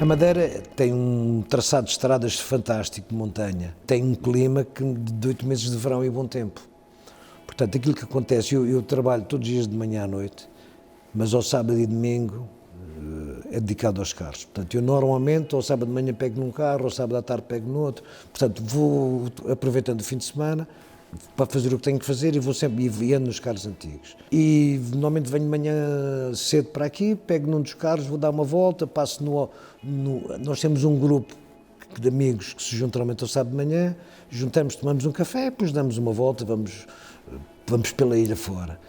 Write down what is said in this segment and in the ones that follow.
A Madeira tem um traçado de estradas fantástico de montanha, tem um clima de 8 meses de verão e bom tempo. Portanto, aquilo que acontece, eu trabalho todos os dias de manhã à noite, mas ao sábado e domingo é dedicado aos carros. Portanto, eu normalmente ao sábado de manhã pego num carro, ao sábado à tarde pego no outro. Portanto, vou aproveitando o fim de semana para fazer o que tenho que fazer e vou sempre ando nos carros antigos. E normalmente venho de manhã cedo para aqui, pego num dos carros, vou dar uma volta, passo nós temos um grupo de amigos que se juntam normalmente ao sábado de manhã, juntamos, tomamos um café, depois damos uma volta, vamos pela ilha fora.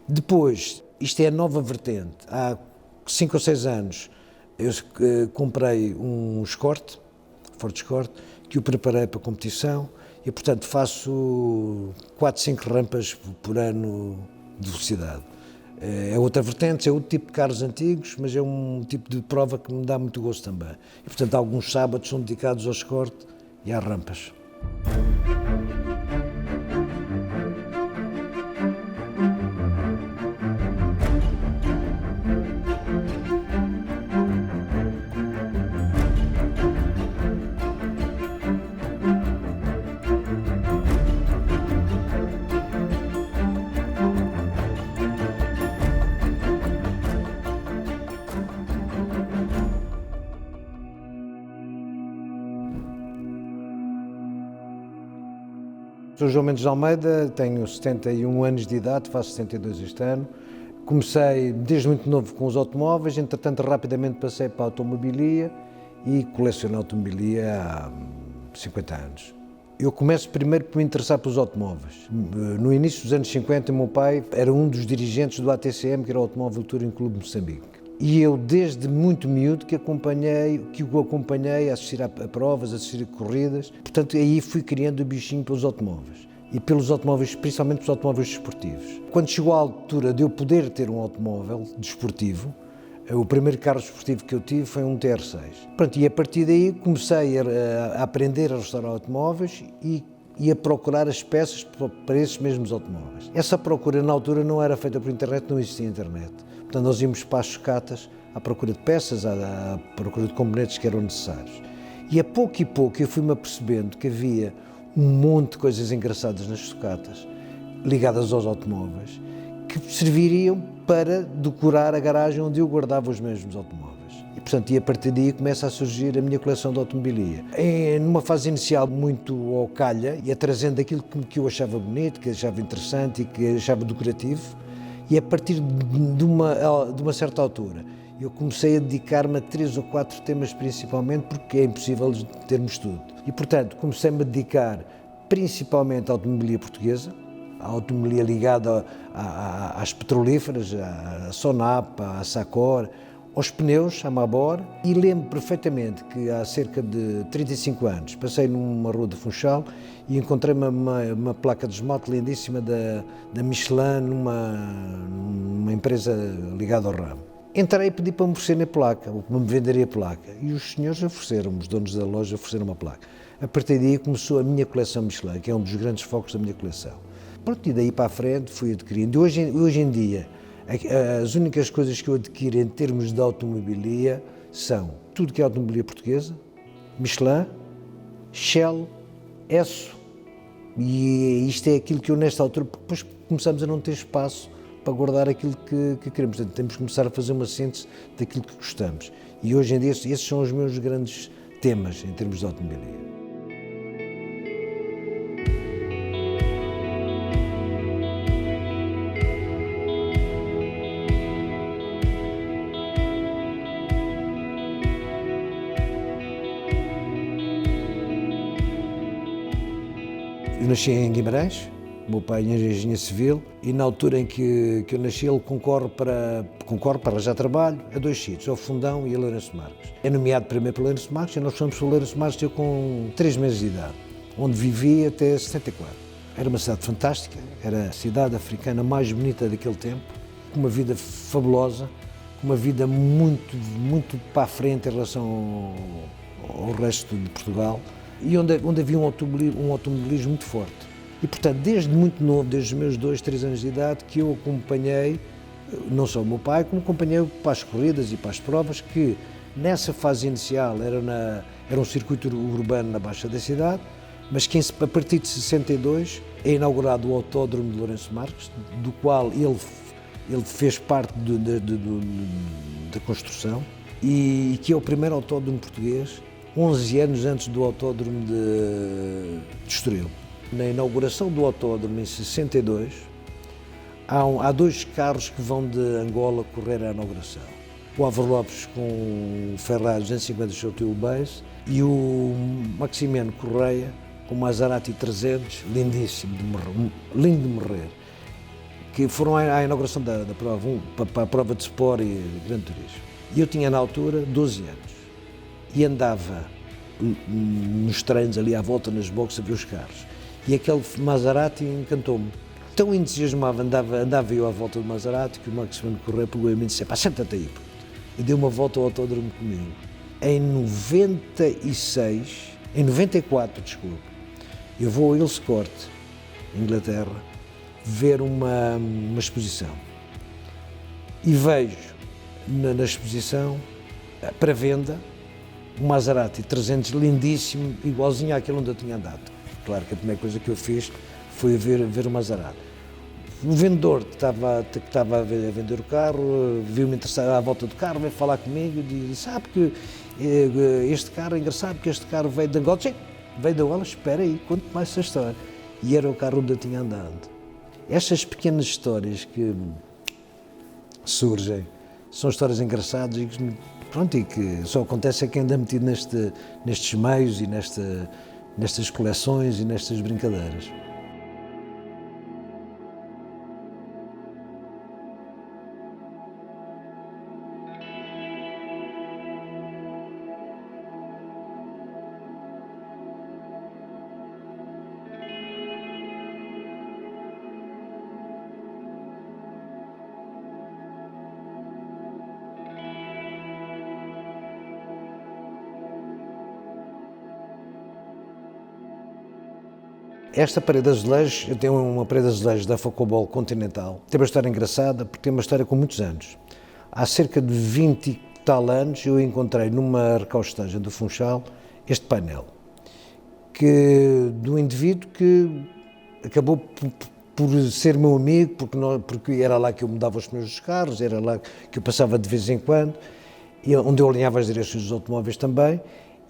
Depois, isto é a nova vertente. Há 5 ou 6 anos eu comprei um Escort, Ford Escort, que o preparei para a competição e, portanto, faço 4, 5 rampas por ano de velocidade. É outra vertente, é outro tipo de carros antigos, mas é um tipo de prova que me dá muito gosto também. E, portanto, alguns sábados são dedicados ao Escort e às rampas. Sou João Mendes de Almeida, tenho 71 anos de idade, faço 72 este ano. Comecei desde muito novo com os automóveis, entretanto rapidamente passei para a automobilia e coleciono automobilia há 50 anos. Eu começo primeiro por me interessar pelos automóveis. No início dos anos 50, o meu pai era um dos dirigentes do ATCM, que era o Automóvel Touring Clube de Moçambique. E eu, desde muito miúdo, que o acompanhei a assistir a provas, a assistir a corridas. Portanto, aí fui criando o bichinho pelos automóveis. E pelos automóveis, principalmente pelos automóveis desportivos. Quando chegou a altura de eu poder ter um automóvel desportivo, o primeiro carro desportivo que eu tive foi um TR6. Pronto, e a partir daí comecei a aprender a restaurar automóveis e a procurar as peças para esses mesmos automóveis. Essa procura, na altura, não era feita por internet, não existia internet. Portanto, nós íamos para as sucatas à procura de peças, à procura de componentes que eram necessários. E a pouco eu fui-me apercebendo que havia um monte de coisas engraçadas nas sucatas, ligadas aos automóveis, que serviriam para decorar a garagem onde eu guardava os mesmos automóveis. E, portanto, a partir daí começa a surgir a minha coleção de automobilia. Numa fase inicial muito ao calha, e trazendo aquilo que eu achava bonito, que achava interessante e que achava decorativo, e a partir de uma certa altura eu comecei a dedicar-me a 3 ou 4 temas principalmente, porque é impossível termos tudo. E, portanto, comecei-me a dedicar principalmente à automobilia portuguesa, à automobilia ligada às petrolíferas, à Sonap, à Sacor, aos pneus, à Mabor, e lembro perfeitamente que há cerca de 35 anos passei numa rua de Funchal e encontrei uma placa de esmalte lindíssima da Michelin numa empresa ligada ao ramo. Entrei e pedi para me oferecerem a placa, ou para me venderem a placa, e os senhores ofereceram-me, os donos da loja ofereceram uma placa. A partir daí começou a minha coleção Michelin, que é um dos grandes focos da minha coleção. Pronto, e daí para a frente fui adquirindo. Hoje em dia, as únicas coisas que eu adquiro em termos de automobilia são tudo que é automobilia portuguesa, Michelin, Shell, Esso, e isto é aquilo que eu nesta altura, depois começamos a não ter espaço para guardar aquilo que queremos. Portanto, temos que começar a fazer uma síntese daquilo que gostamos. E hoje em dia esses são os meus grandes temas em termos de automobilia. Eu nasci em Guimarães, o meu pai é engenheiro civil, e na altura em que eu nasci ele concorre para arranjar trabalho a 2 sítios, ao Fundão e a Lourenço Marques. É nomeado primeiro para Lourenço Marques e nós fomos para Lourenço Marques eu com 3 meses de idade, onde vivi até 74. Era uma cidade fantástica, era a cidade africana mais bonita daquele tempo, com uma vida fabulosa, com uma vida muito para a frente em relação ao resto de Portugal, e onde havia um automobilismo muito forte. E, portanto, desde muito novo, desde os meus 2, 3 anos de idade, que eu acompanhei, não só o meu pai, como acompanhei para as corridas e para as provas, que Nessa fase inicial era um circuito urbano na Baixa da cidade, mas que a partir de 62 é inaugurado o Autódromo de Lourenço Marques, do qual ele fez parte da construção, e que é o primeiro autódromo português, 11 anos antes do Autódromo de Estoril. Na inauguração do autódromo, em 62, há dois carros que vão de Angola correr à inauguração. O Álvaro Lopes com o Ferrari 250 Chateau Base e o Maximiano Correia com o Maserati 300, lindíssimo, lindo de morrer, que foram à inauguração da prova, para a prova de Sport e Grande Turismo. E eu tinha na altura 12 anos e andava nos treinos ali à volta nas boxes a ver os carros. E aquele Maserati encantou-me. Tão entusiasmado andava eu à volta do Maserati que o Maximiano Correia pegou em mim e disse: "Pá, senta-te aí", e deu uma volta ao autódromo comigo. Em 94, desculpe, eu vou a Earl's, Inglaterra, ver uma exposição. E vejo na exposição, para venda, um Maserati 300 lindíssimo, igualzinho àquele onde eu tinha andado. Claro que a primeira coisa que eu fiz foi ver o Maserati. O vendedor que estava a vender o carro, viu-me interessar à volta do carro, veio falar comigo e disse: "Sabe que este carro é engraçado, porque este carro veio de Angola." "Sim, veio de Angola, espera aí, conte mais essa história." E era o carro onde eu tinha andado. Estas pequenas histórias que surgem são histórias engraçadas e que só acontece a quem anda metido nestes meios e nestas coleções e nestas brincadeiras. Esta parede de azulejos, eu tenho uma parede de azulejos da Facobol Continental, tem uma história engraçada, porque tem uma história com muitos anos. Há cerca de 20 e tal anos eu encontrei numa recaustagem do Funchal este painel, do indivíduo que acabou por ser meu amigo, porque era lá que eu mudava os meus carros, era lá que eu passava de vez em quando, onde eu alinhava as direções dos automóveis também,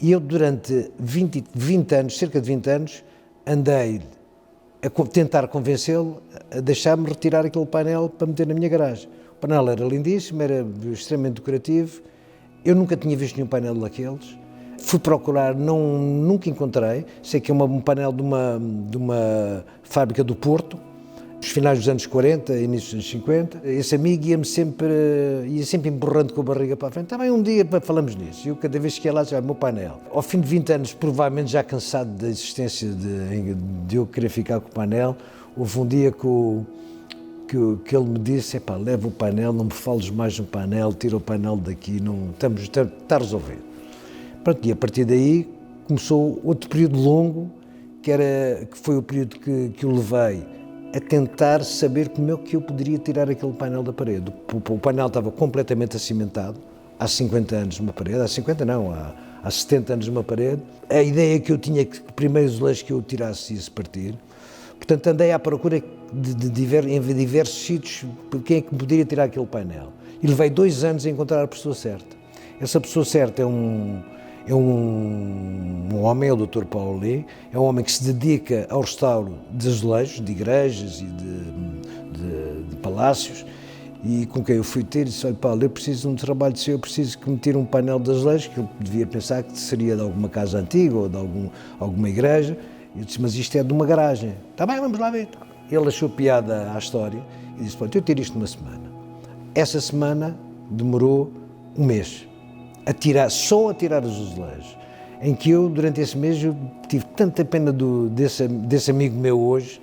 e eu durante 20 anos, cerca de 20 anos, andei a tentar convencê-lo a deixar-me retirar aquele painel para meter na minha garagem. O painel era lindíssimo, era extremamente decorativo, eu nunca tinha visto nenhum painel daqueles, fui procurar, nunca encontrei, sei que é um painel de uma fábrica do Porto, nos finais dos anos 40, início dos anos 50, esse amigo ia sempre empurrando com a barriga para a frente. Também um dia falamos nisso, e eu cada vez que ia lá dizia: "Meu painel." Ao fim de 20 anos, provavelmente já cansado da existência de eu querer ficar com o painel, houve um dia que ele me disse: "Epá, leva o painel, não me fales mais no painel, tira o painel daqui, está resolvido." Pronto, e a partir daí começou outro período longo, que foi o período que eu levei a tentar saber como é que eu poderia tirar aquele painel da parede. O painel estava completamente acimentado, há 50 anos numa parede, há 70 anos numa parede. A ideia que eu tinha que o primeiro azulejo que eu tirasse ia-se partir. Portanto, andei à procura em diversos sítios de quem é que poderia tirar aquele painel. E levei 2 anos a encontrar a pessoa certa. Essa pessoa certa é um homem, é o Dr. Paulo Lê, é um homem que se dedica ao restauro de azulejos, de igrejas e de palácios, e com quem eu fui ter e disse: "Olha, Paulo, eu preciso de um trabalho seu, eu preciso que me tire um painel de azulejos", que ele devia pensar que seria de alguma casa antiga ou de alguma igreja. Eu disse: "Mas isto é de uma garagem." "Está bem, vamos lá ver." Ele achou piada à história e disse: "Pronto, eu tiro isto numa semana." Essa semana demorou um mês. Só a tirar os azulejos, em que eu, durante esse mês, eu tive tanta pena desse amigo meu hoje,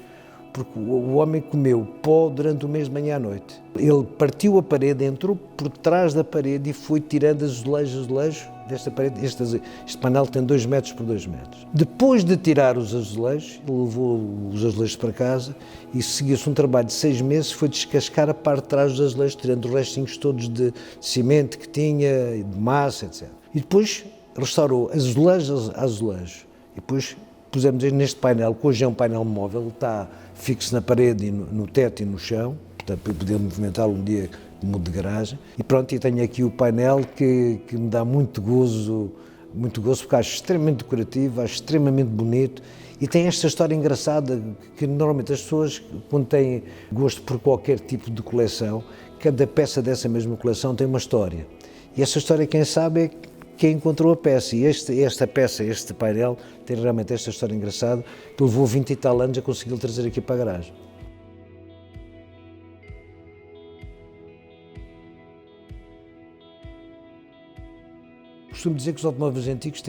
porque o homem comeu pó durante o mês de manhã à noite. Ele partiu a parede, entrou por trás da parede e foi tirando azulejo desta parede. Este painel tem 2 metros por 2 metros. Depois de tirar os azulejos, ele levou os azulejos para casa e seguiu-se um trabalho de 6 meses, foi descascar a parte de trás dos azulejos, tirando os restinhos todos de cimento que tinha, de massa, etc. E depois restaurou azulejo a azulejo. E depois pusemos neste painel, que hoje é um painel móvel, está fixo na parede, e no teto e no chão, portanto, para poder movimentá-lo um dia que mude de garagem. E pronto, e tenho aqui o painel que me dá muito gozo, porque acho extremamente decorativo, acho extremamente bonito. E tem esta história engraçada que normalmente as pessoas, quando têm gosto por qualquer tipo de coleção, cada peça dessa mesma coleção tem uma história. E essa história, quem sabe, é quem encontrou a peça. E esta peça, este painel, tem realmente esta história engraçada, que levou 20 e tal anos a conseguir trazer aqui para a garagem. Costumo dizer que os automóveis antigos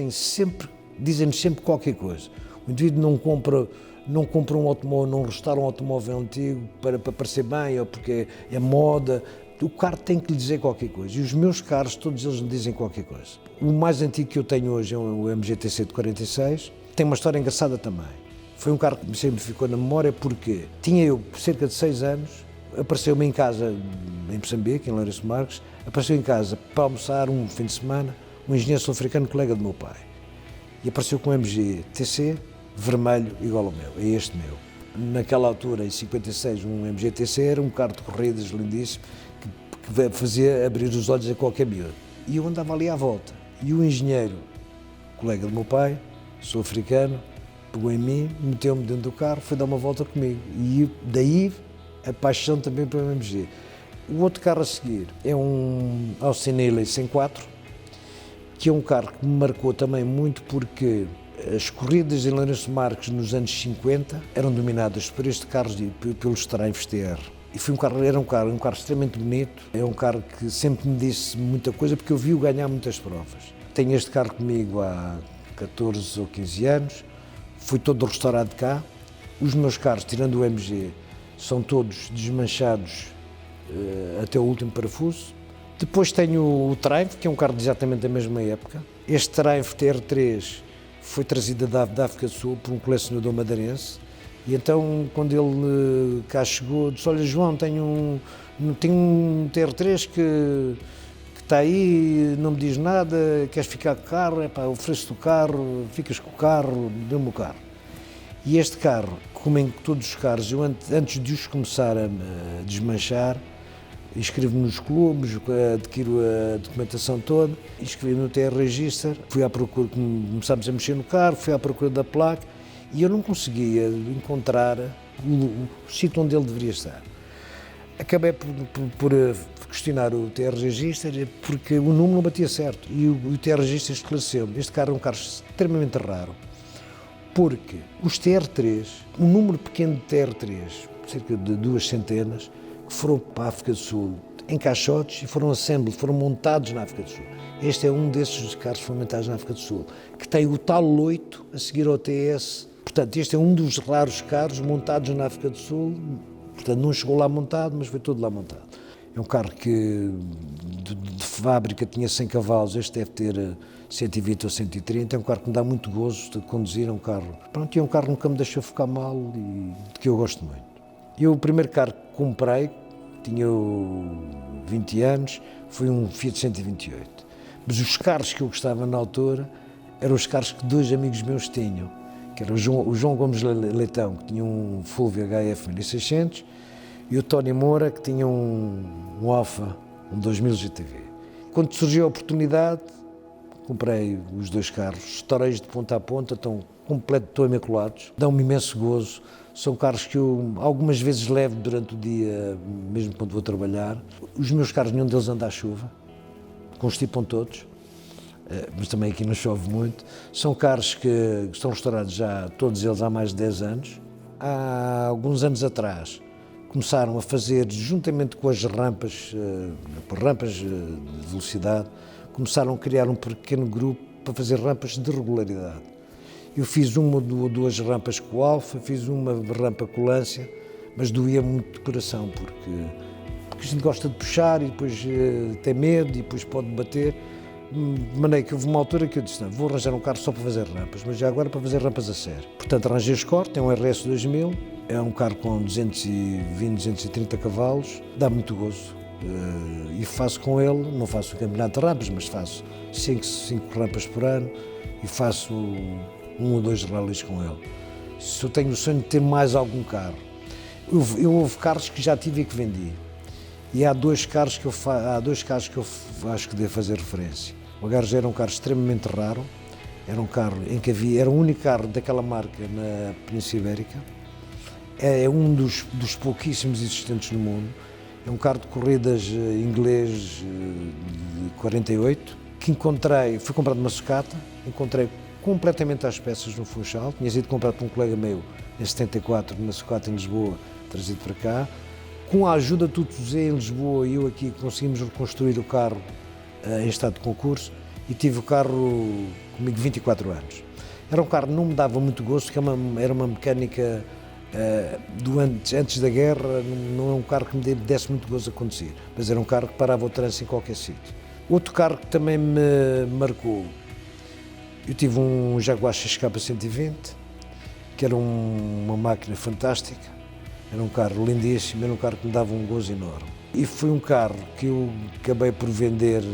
dizem-nos sempre qualquer coisa. O indivíduo não compra um automóvel, não restaura um automóvel antigo para parecer bem ou porque é moda. O carro tem que lhe dizer qualquer coisa. E os meus carros, todos eles me dizem qualquer coisa. O mais antigo que eu tenho hoje é o MG-TC de 46. Tem uma história engraçada também. Foi um carro que sempre ficou na memória porque tinha eu cerca de 6 anos, apareceu-me em casa, em Moçambique, em Lourenço Marques, apareceu em casa para almoçar um fim de semana, um engenheiro sul-africano, colega do meu pai. E apareceu com um MG-TC vermelho igual ao meu, é este meu. Naquela altura, em 56, um MG-TC era um carro de corridas lindíssimo que fazia abrir os olhos a qualquer miúdo. E eu andava ali à volta. E o engenheiro, colega do meu pai, sul-africano, pegou em mim, meteu-me dentro do carro, foi dar uma volta comigo. E daí a paixão também pelo MG. O outro carro a seguir é um Austin Healey 104, que é um carro que me marcou também muito porque as corridas em Lourenço Marques nos anos 50 eram dominadas por este carro pelos Triumphs TR. E era um carro extremamente bonito, é um carro que sempre me disse muita coisa porque eu vi-o ganhar muitas provas. Tenho este carro comigo há 14 ou 15 anos, fui todo restaurado cá. Os meus carros, tirando o MG, são todos desmanchados até o último parafuso. Depois tenho o Triumph, que é um carro de exatamente da mesma época. Este Triumph TR3 foi trazido da África do Sul por um colecionador madeirense. E então, quando ele cá chegou, disse: olha, João, tenho um TR3 que está aí, não me diz nada, queres ficar com o carro? Epá, ofereço-te o carro, ficas com o carro, dê-me o carro. E este carro, como em todos os carros, eu antes de os começar a desmanchar, inscrevo-me nos clubes, adquiro a documentação toda, inscrevi-me no TR Register, fui à procura, começámos a mexer no carro, fui à procura da placa e eu não conseguia encontrar o sítio onde ele deveria estar. Acabei por questionar o TR Register porque o número não batia certo e o TR Register esclareceu-me. Este carro é um carro extremamente raro, porque os TR3, um número pequeno de TR3, cerca de 2 centenas, que foram para a África do Sul em caixotes e foram montados na África do Sul. Este é um desses carros que foram montados na África do Sul, que tem o tal 8 a seguir ao TS. Portanto, este é um dos raros carros montados na África do Sul. Portanto, não chegou lá montado, mas foi todo lá montado. É um carro que de fábrica tinha 100 cavalos, este deve ter 120 ou 130, é um carro que me dá muito gozo de conduzir, é um carro... Pronto, é um carro que nunca me deixou ficar mal e de que eu gosto muito. Eu, o primeiro carro que comprei, tinha 20 anos, foi um Fiat 128. Mas os carros que eu gostava na altura eram os carros que 2 amigos meus tinham, que era o João Gomes Leitão, que tinha um Fulvio HF 1600, e o Tony Moura, que tinha um Alfa, um 2000 GTV. Quando surgiu a oportunidade, comprei os 2 carros, restaurei-os de ponta a ponta, estão imaculados, dão-me imenso gozo. São carros que eu algumas vezes levo durante o dia, mesmo quando vou trabalhar. Os meus carros, nenhum deles anda à chuva, constipam todos, mas também aqui não chove muito. São carros que estão restaurados já, todos eles, há mais de 10 anos. Há alguns anos atrás, começaram a fazer, juntamente com as rampas de velocidade, começaram a criar um pequeno grupo para fazer rampas de regularidade. Eu fiz uma ou 2 rampas com o Alfa, fiz uma rampa com o Lancia, mas doía muito de coração, porque a gente gosta de puxar e depois tem medo e depois pode bater. De maneira que houve uma altura que eu disse: não, vou arranjar um carro só para fazer rampas, mas já agora para fazer rampas a sério. Portanto, arranjei o Escort, tem um RS 2000, é um carro com 220, 230 cavalos, dá muito gozo. e faço com ele, não faço o campeonato de rampas, mas faço 5 rampas por ano e faço 1 ou 2 rallies com ele. Se eu tenho o sonho de ter mais algum carro, houve carros que já tive e que vendi. E há dois carros que eu acho que devo fazer referência. O HRG era um carro extremamente raro, era um carro em que era o único carro daquela marca na Península Ibérica, é um dos pouquíssimos existentes no mundo, é um carro de corridas inglês de 48, que fui comprado numa sucata, encontrei completamente às peças no Funchal, tinha sido comprado por um colega meu em 74 na sucata em Lisboa, trazido para cá. Com a ajuda de Tutuzé em Lisboa e eu aqui conseguimos reconstruir o carro em estado de concurso e tive o carro comigo 24 anos. Era um carro que não me dava muito gosto, que era uma mecânica antes da guerra, não é um carro que me desse muito gosto a conduzir, mas era um carro que parava o trânsito em qualquer sítio. Outro carro que também me marcou, eu tive um Jaguar XK 120, que era uma máquina fantástica. Era um carro lindíssimo, era um carro que me dava um gozo enorme. E foi um carro que eu acabei por vender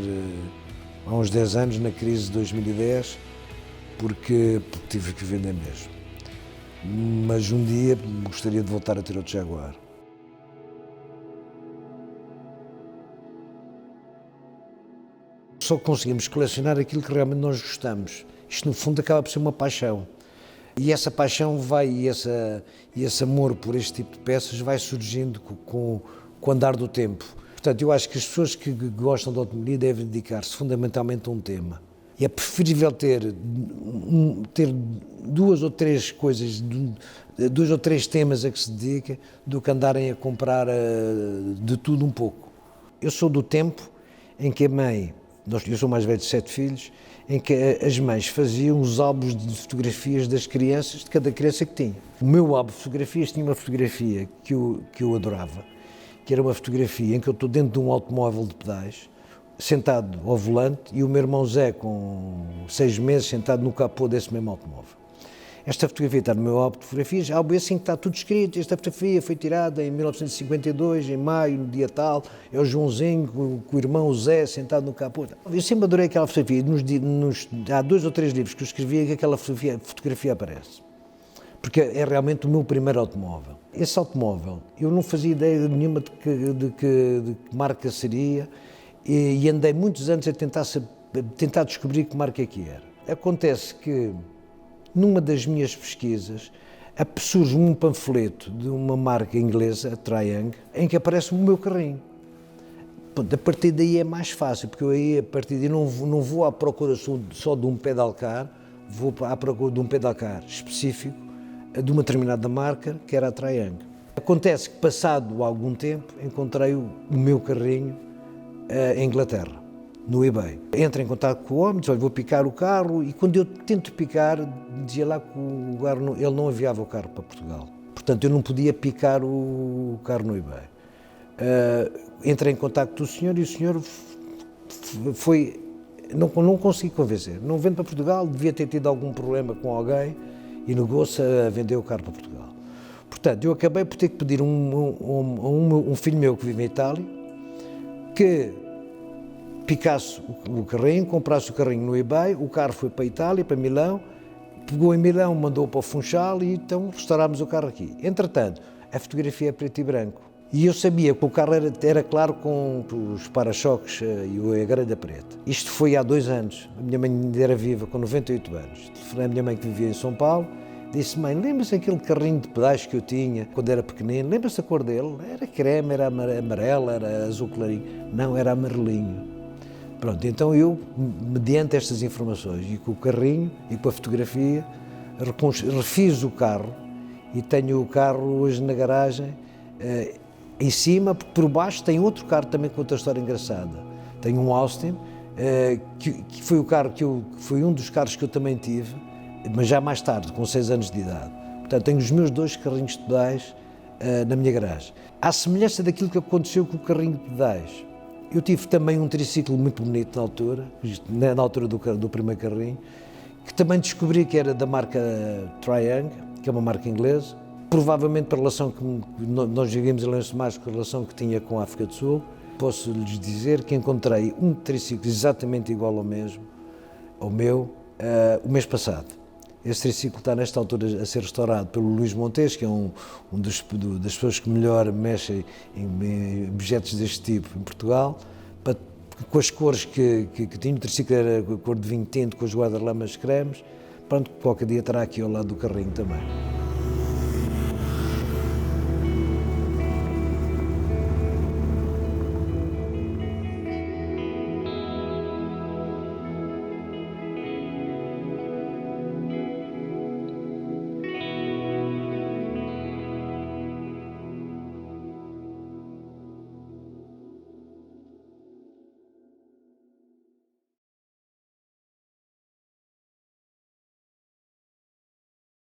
há uns 10 anos, na crise de 2010, porque tive que vender mesmo. Mas um dia gostaria de voltar a ter outro Jaguar. Só conseguimos colecionar aquilo que realmente nós gostamos. Isto, no fundo, acaba por ser uma paixão. E essa paixão e esse amor por este tipo de peças vai surgindo com o andar do tempo. Portanto, eu acho que as pessoas que gostam de automobilismo devem dedicar-se fundamentalmente a um tema. E é preferível ter 2 ou 3 coisas, 2 ou 3 temas a que se dedica, do que andarem a comprar de tudo um pouco. Eu sou do tempo em que a mãe, eu sou mais velho de 7 filhos, em que as mães faziam os álbuns de fotografias das crianças, de cada criança que tinha. O meu álbum de fotografias tinha uma fotografia que eu adorava, que era uma fotografia em que eu estou dentro de um automóvel de pedais, sentado ao volante, e o meu irmão Zé, com 6 meses, sentado no capô desse mesmo automóvel. Esta fotografia está no meu álbum de fotografias, álbum assim que está tudo escrito. Esta fotografia foi tirada em 1952, em maio, no dia tal. É o Joãozinho com o irmão Zé sentado no capô. Eu sempre adorei aquela fotografia. Há 2 ou 3 livros que eu escrevi que aquela fotografia aparece. Porque é realmente o meu primeiro automóvel. Esse automóvel, eu não fazia ideia nenhuma de que marca seria e andei muitos anos a tentar descobrir que marca é que era. Acontece que numa das minhas pesquisas, surge um panfleto de uma marca inglesa, a Triangle, em que aparece o meu carrinho. Pronto, a partir daí é mais fácil, porque eu aí, a partir daí, não vou à procura só de um pedal car, vou à procura de um pedal car específico, de uma determinada marca, que era a Triangle. Acontece que, passado algum tempo, encontrei o meu carrinho em Inglaterra, no eBay. Entro em contato com o homem, diz, olha, vou picar o carro, e quando eu tento picar, dizia lá que ele não enviava o carro para Portugal. Portanto, eu não podia picar o carro no eBay. Entrei em contato com o senhor e o senhor não consegui convencer. Não vendo para Portugal, devia ter tido algum problema com alguém e negou-se a vender o carro para Portugal. Portanto, eu acabei por ter que pedir a um filho meu que vive em Itália que picasse o carrinho, comprasse o carrinho no eBay, o carro foi para a Itália, para Milão, pegou em Milão, mandou para o Funchal e então restaurámos o carro aqui. Entretanto, a fotografia é preto e branco. E eu sabia que o carro era claro com os para-choques e a grelha preta. Isto foi há 2 anos. A minha mãe ainda era viva, com 98 anos. Telefonei à minha mãe que vivia em São Paulo. Disse, mãe, lembra-se aquele carrinho de pedais que eu tinha quando era pequenino? Lembra-se a cor dele? Era creme, era amarelo, era azul clarinho. Não, era amarelinho. Pronto, então eu, mediante estas informações e com o carrinho e com a fotografia, refiz o carro e tenho o carro hoje na garagem em cima, porque por baixo tem outro carro também com outra história engraçada. Tenho um Austin, que foi o carro foi um dos carros que eu também tive, mas já mais tarde, com 6 anos de idade. Portanto, tenho os meus 2 carrinhos de pedais na minha garagem. À semelhança daquilo que aconteceu com o carrinho de pedais, eu tive também um triciclo muito bonito na altura do primeiro carrinho, que também descobri que era da marca Triangle, que é uma marca inglesa, provavelmente pela relação que nós vivemos em Lenço mais, com a relação que tinha com a África do Sul, posso lhes dizer que encontrei um triciclo exatamente igual ao meu, o mês passado. Esse triciclo está nesta altura a ser restaurado pelo Luís Montes, que é das pessoas que melhor mexem em objetos deste tipo em Portugal, com as cores que tinha. O triciclo era cor de vinho tinto, com os guarda-lamas cremes. Pronto, qualquer dia estará aqui ao lado do carrinho também.